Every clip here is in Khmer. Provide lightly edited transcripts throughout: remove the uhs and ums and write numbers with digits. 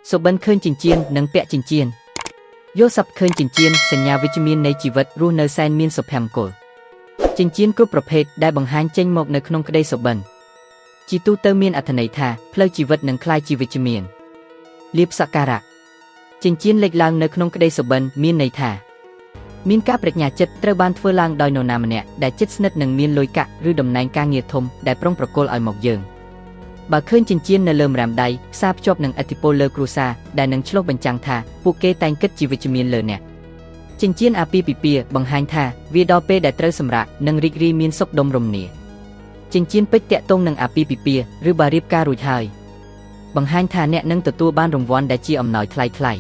សុបិនឃើញចិញ្ចៀននិងពាក់ចិញ្ចៀនយល់សប្តិឃើញចិញ្ចៀនសញ្ញាវិជ្ជមាននៃជីវិតរស់នៅសែនមានសុភមង្គលចិញ្ចៀនគ្រប់ប្រភេទដែលបង្ហាញចេញមកនៅក្នុងក្តីសុបិនជាទូទៅមានអត្ថន័យថាផ្លូវជីវិតនឹងក្លាយជាវិជ្ជមានលៀបសក្ការៈចិញ្ចៀនលេចឡើងនៅក្នុងក្តីសុបិនមានន័យថាមានការប្រាជ្ញាចិត្តត្រូវបានធ្វើឡើងដោយនរណាម្នាក់ដែលជិតស្និទ្ធនឹងមានលុយកាក់ឬតំណែងការងារធំដែលប្រុងប្រគល់ឲ្យមកយើងបើឃើញចិញ្ចៀននៅលើម្រាមដៃផ្សារភ្ជាប់នឹងឥទ្ធិពលលើគ្រួសារដែលនឹងឆ្លុះបញ្ចាំងថាពួកគេតែងគិតជាវិជ្ជមានលើអ្នកចិញ្ចៀនអាពាហ៍ពិពាហ៍បង្ហាញថាវាដល់ពេលដែលត្រូវសម្រាកនិងរីករាយមានសុខដុមរមនាចិញ្ចៀនពេជ្រតាក់ទងនឹងអាពាហ៍ពិពាហ៍ឬបើរៀបការរួចហើយបង្ហាញថាអ្នកនឹងទទួលបានរង្វាន់ដែលជាអំណោយថ្លៃៗ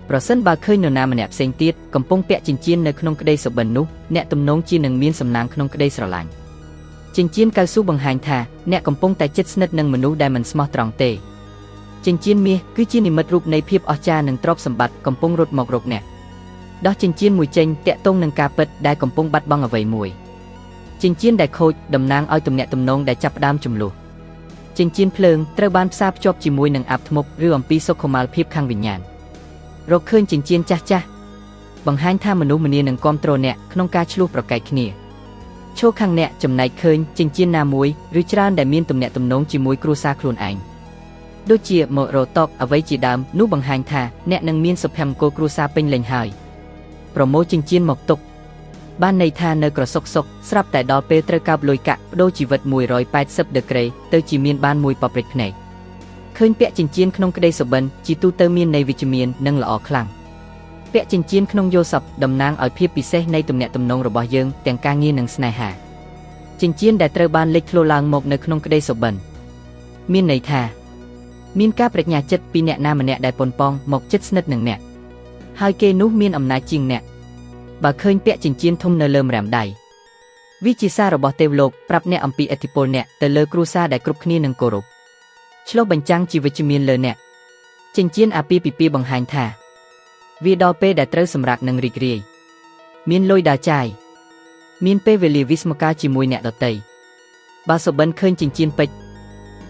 ប្រសិនបើឃើញនរណាម្នាក់ផ្សេងទៀតកំពុងពាក់ចិញ្ចៀននៅក្នុងក្តីសុបិននោះអ្នកទំនងជានឹងមានសំណាងក្នុងក្តីស្រឡាញ់ចិញ្ចៀនកៅស៊ូបង្ហាញថាអ្នកកំពុងតែជិតស្និទ្ធនឹងមនុស្សដែលមិនស្មោះត្រង់ទេចិញ្ចៀនមាសគឺជានិមិត្តរូបនៃភាពអស្ចារ្យនិងទ្រព្យសម្បត្តិកំពុងរត់មករកអ្នកដោះចិញ្ចៀនមួយចេញតាក់ទងនឹងការពិតដែលកំពុងបាត់បង់អ្វីមួយចិញ្ចៀនដែលខូចតំណាងឲ្យទំនាក់ទំនងដែលចាប់ផ្ដើមជម្លោះចិញ្ចៀនភ្លើងត្រូវបានផ្សារភ្ជាប់ជាមួយនឹងអាបធ្មប់ឬអំពីសុខុមាលភាពខាងវិញ្ញាណរកឃើញចិញ្ចៀនចាស់បង្ហាញថាមនុស្សម្នានឹងគាំទ្រអ្នកក្នុងការឆ្លោះប្រកែកគ្នាឈរខាងអ្នកចំណែកឃើញចិញ្ចៀនណាមួយឬច្រើនដែលមានទំនាក់ទំនងជាមួយគ្រួសារខ្លួនឯងដូចជាមករកតកអ្វីជាដើមនោះបង្ហាញថាអ្នកនឹងមានសុភមង្គលគ្រួសារពេញលេញហើយប្រមូលចិញ្ចៀនមកទុកបានន័យថានៅក្រសុកសុកស្រាប់តែដល់ពេលត្រូវកើបលុយកាក់បដូរជីវិត180ដឺក្រេទៅជាមានបានមួយប៉ព្រិចភ្នែកឃើញពាក់ចិញ្ចៀនក្នុងក្តីសុបិនជាទូទៅមានន័យវិជ្ជមាននិងល្អខ្លាំងពាក់ចិញ្ចៀនក្នុងយល់សប្តិតំណាងឲ្យភាពពិសេសនៃទំនាក់ទំនងរបស់យើងទាំងការងារនិងស្នេហាចិញ្ចៀនដែលត្រូវបានលេចធ្លោឡើងមកនៅក្នុងក្តីសុបិនមានន័យថាមានការប្រាជ្ញាចិត្តពីអ្នកណាម្នាក់ដែលប៉ុនប៉ងមកជិតស្និទ្ធនឹងអ្នកហើយគេនោះមានអំណាចជាងអ្នកបើឃើញពាក់ចិញ្ចៀនធំនៅលើម្រាមដៃវាជាសាររបស់ទេវលោកប្រាប់អ្នកអំពីឥទ្ធិពលអ្នកទៅលើគ្រួសារដែលគ្រប់គ្នានឹងគោរពឆ្លុះបញ្ចាំងជាវិជ្ជមានលើអ្នកចិញ្ចៀនអាពាហ៍ពិពាហ៍បង្ហាញថាវាដល់ពេលដែលត្រូវសម្រាកនឹងរីករាយមានលុយដើរចាយមានពេលវេលាវិស្មការជាមួយអ្នកដទៃបើសុបិនឃើញចិញ្ចៀនពេជ្រ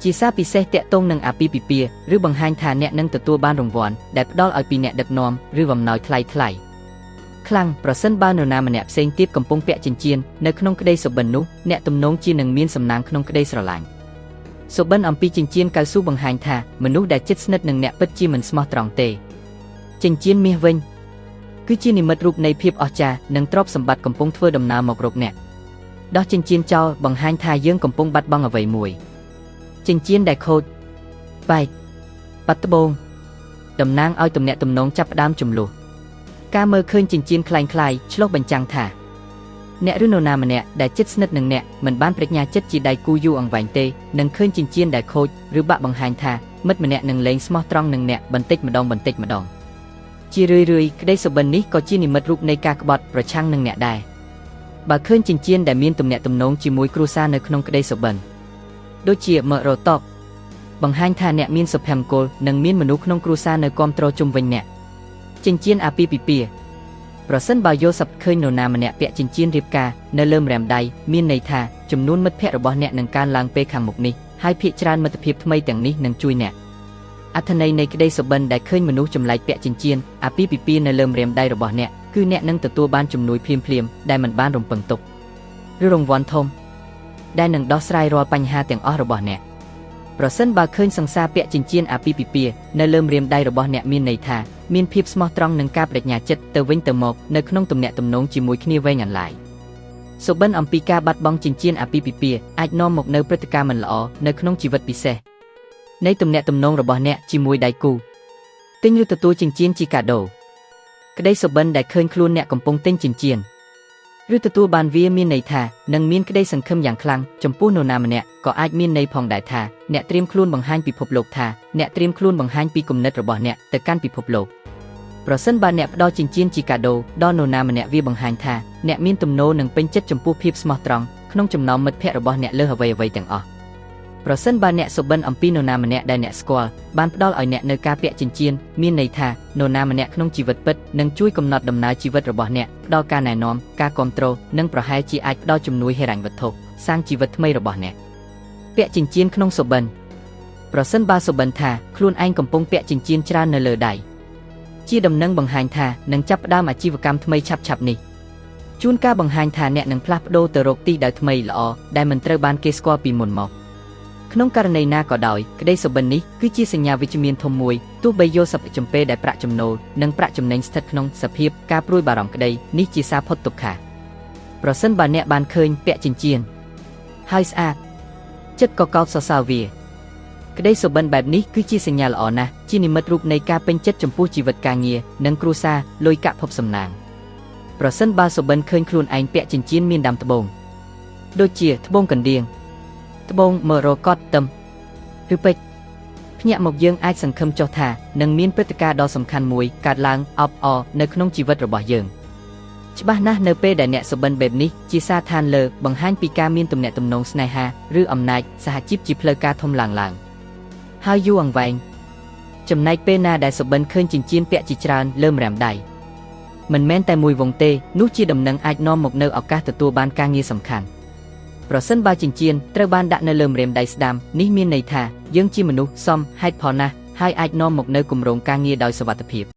ជាសារពិសេសតាក់ទងនឹងអាពាហ៍ពិពាហ៍ឬបង្ហាញថាអ្នកនឹងទទួលបានរង្វាន់ដែលផ្ដល់ឲ្យពីអ្នកដឹកនាំឬអំណោយថ្លៃខ្លាំងប្រសិនបើនរណាម្នាក់ផ្សេងទៀតកំពុងពាក់ចិញ្ចៀននៅក្នុងក្តីសុបិននោះអ្នកទំនងជានឹងមានសំណាងក្នុងក្តីស្រឡាញ់សុបិនអំពីចិញ្ចៀនកៅស៊ូបង្ហាញថាមនុស្សដែលជិតស្និទ្ធនឹងអ្នកពិតជាមិនស្មោះត្រង់ទេចិញ្ចៀនមាសវិញគឺជានិមិត្តរូបនៃភាពអស្ចារ្យនិងទ្រព្យសម្បត្តិកំពុងធ្វើដំណើរមករកអ្នកដោះចិញ្ចៀនចោលបង្ហាញថាយើងកំពុងបាត់បង់អ្វីមួយចិញ្ចៀនដែលខូចបែកបាត់ត្បូងតំណាងឲ្យទំនាក់ទំនងចាប់ផ្ដើមជម្លោះការមើលឃើញចិញ្ចៀនคล้ายៗឆ្លុះបញ្ចាំងថាអ្នកឬនរណាម្នាក់ដែលជិតស្និទ្ធនឹងអ្នកមិនបានប្រាជ្ញាចិត្តជាដៃគូយូរអង្វែងទេនឹងឃើញចិញ្ចៀនដែលខូចឬបាក់បង្ហាញថាមិត្តម្នាក់នឹងលែងស្មោះត្រង់នឹងអ្នកបន្តិចម្ដងជារឿយៗក្តីសុបិននេះក៏ជានិមិត្តរូបនៃការក្បត់ប្រឆាំងនឹងអ្នកដែរបើឃើញចិញ្ចៀនដែលមានទំនាក់ទំនងជាមួយគ្រួសារនៅក្នុងក្តីសុបិនដូចជាមករតកបង្ហាញថាអ្នកមានសុភមង្គលនិងមានមនុស្សក្នុងគ្រួសារនៅគាំទ្រជុំវិញអ្នកចិញ្ចៀនអាពាហ៍ពិពាហ៍ប្រសិនបើយល់សប្តិឃើញនរណាម្នាក់ពាក់ចិញ្ចៀនរៀបការនៅលើម្រាមដៃមានន័យថាចំនួនមិត្តភ័ក្តិរបស់អ្នកនឹងកើនឡើងពេលខាងមុខនេះហើយភាគច្រើនមិត្តភាពថ្មីទាំងនេះនឹងជួយអ្នកអត្ថន័យនៃក្តីសុបិនដែលឃើញមនុស្សចម្លែកពាក់ចិញ្ចៀនអាពាហ៍ពិពាហ៍នៅលើម្រាមដៃរបស់អ្នកគឺអ្នកនឹងទទួលបានជំនួយភ្លាមៗដែលមិនបានរំពឹងទុកឬរង្វាន់ធំដែលនឹងដោះស្រាយរាល់បញ្ហាទាំងអស់របស់អ្នកប្រសិនបើឃើញសង្សារពាក់ចិញ្ចៀនអាពាហ៍ពិពាហ៍នៅលើម្រាមដៃរបស់អ្នកមានន័យថាមានភាពស្មោះត្រង់និងការប្រាជ្ញាចិត្តទៅវិញទៅមកនៅក្នុងទំនាក់ទំនងជាមួយគ្នាវែងអន្លាយសុបិនអំពីការបាត់បង់ចិញ្ចៀនអាពាហ៍ពិពាហ៍អាចនាំមកនូវព្រឹត្តិការណ៍មិនល្អនៅក្នុងជីវិតពិសេសនៃទំនាក់ទំនងរបស់អ្នកជាមួយដៃគូទិញឬទទួលចិញ្ចៀនជាកាដូក្តីសុបិនដែលឃើញខ្លួនអ្នកកំពុងទិញចិញ្ចៀនឬទទួលបានវាមានន័យថានឹងមានក្តីសង្ឃឹមយ៉ាងខ្លាំងចំពោះនរណាម្នាក់ក៏អាចមានន័យផងដែរថាអ្នកត្រៀមខ្លួនបង្ហាញពិភពលោកថាអ្នកត្រៀមខ្លួនបង្ហាញពីគំនិតរបស់អ្នកទៅកាន់ពិភពលោកប្រសិនបើអ្នកផ្ដល់ចិញ្ចៀនជាកាដូដល់នរណាម្នាក់វាបង្ហាញថាអ្នកមានទំនោរនិងពេញចិត្តចំពោះភាពស្មោះត្រង់ក្នុងចំណោមមិត្តភ័ក្តិរបស់អ្នកលើសអ្វីទាំងអស់ប្រសិនបើអ្នកសុបិនអំពីនរណាម្នាក់ដែលអ្នកស្គាល់បានផ្ដល់ឲ្យអ្នកនៅការពាក់ចិញ្ចៀនមានន័យថានរណាម្នាក់ក្នុងជីវិតពិតនឹងជួយកំណត់ដំណើរជីវិតរបស់អ្នកផ្ដល់ការណែនាំការគាំទ្រនិងប្រហែលជាអាចផ្ដល់ជំនួយហិរញ្ញវត្ថុសាងជីវិតថ្មីរបស់អ្នកពាក់ចិញ្ចៀនក្នុងសុបិន ប្រសិនបើសុបិនថាខ្លួនឯងកំពុងពាក់ចិញ្ចៀនច្រើននៅលើដៃជាដំណឹងបង្ហាញថានឹងចាប់ផ្ដើមអាជីវកម្មថ្មីឆាប់ៗនេះជួនកាលបង្ហាញថាអ្នកនឹងផ្លាស់ប្ដូរទៅរកទីដែលថ្មីល្អដែលមិនត្រូវបានគេស្គាល់ពីមុនមកក្នុងករណីណាក៏ដោយក្តីសុបិននេះគឺជាសញ្ញាវិជ្ជមានធំមួយទោះបីយកសព្វចំពេលដែលប្រាក់ចំណូលនិងប្រាក់ចំណេញស្ថិតក្នុងសភាពការព្រួយបារម្ភក្តីនេះជាសារផុតទុក្ខប្រសិនបើអ្នកបានឃើញពាក់ចិញ្ចៀនហើយស្អាតចិត្តក៏កោតសរសើរវាក្តីសុបិនបែបនេះគឺជាសញ្ញាល្អណាស់ជានិមិត្តរូបនៃការពេញចិត្តចំពោះជីវិតការងារនិងគ្រួសារលុយកាក់ភពសំណាងប្រសិនបើសុបិនឃើញខ្លួនឯងពាក់ចិញ្ចៀនមានដាំត្បូងដូចជាត្បូងកណ្ដៀងត្បូងមរកតទឹមឬពេជ្រភ្ញាក់មកយើងអាចសង្ឃឹមចុះថានឹងមានព្រឹត្តិការណ៍ដ៏សំខាន់មួយកើតឡើងអបអរនៅក្នុងជីវិតរបស់យើងច្បាស់ណាស់នៅពេលដែលអ្នកសុបិនបែបនេះជាសារឋានលើបង្ហាញពីការមានទំនាក់ទំនងស្នេហាឬអំណាចសហជីពជាផ្លូវការធំឡើងហើយយូរអង្វែងចំណែកពេលណាដែលសុបិនឃើញចិញ្ចៀនពាក់ជាច្រើនលើម្រាមដៃមិនមែនតែមួយវង់ទេនោះជាដំណឹងអាចនាំមកនូវឱកាសទទួលបានការងារសំខាន់ប្រសិនបើចិញ្ចៀនត្រូវបានដាក់នៅលើម្រាមដៃស្ដាំនេះមានន័យថាយើងជាមនុស្សសមហេតុផលណាស់ហើយអាចនាំមកនូវគម្រោងការងារដោយសុវត្ថិភាព